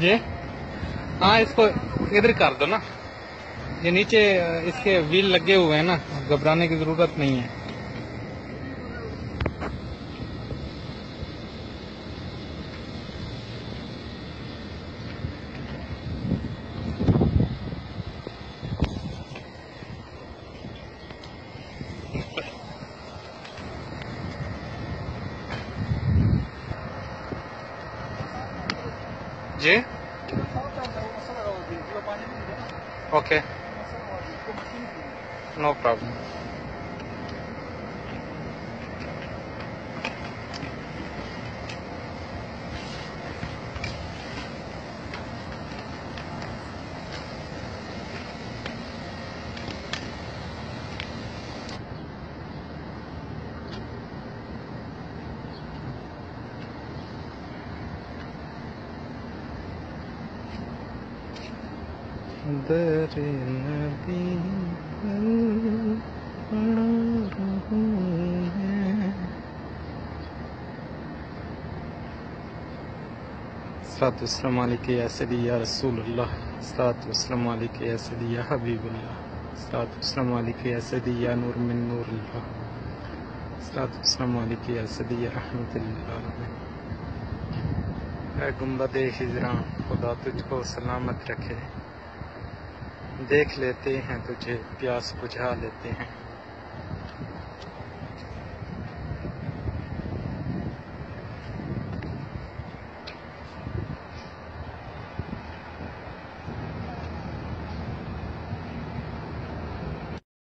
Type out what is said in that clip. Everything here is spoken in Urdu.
جی ہاں اس کو ادھر کر دو نا، یہ نیچے اس کے ویل لگے ہوئے ہیں نا، گھبرانے کی ضرورت نہیں ہے۔ جی اوکے نو پرابلم۔ در نبی پر پڑا رہوں میں۔ الصلاۃ والسلام علیکہ یا سیدی یا رسول اللہ، الصلاۃ والسلام علیکہ یا سیدی یا حبیب اللہ، الصلاۃ والسلام علیکہ یا سیدی یا نور من نور اللہ، الصلاۃ والسلام علیکہ یا سیدی یا رحمت للعالمین۔ اے گنبد خضراں، خدا تجھ کو سلامت رکھے، دیکھ لیتے ہیں تجھے، پیاس بجھا لیتے ہیں۔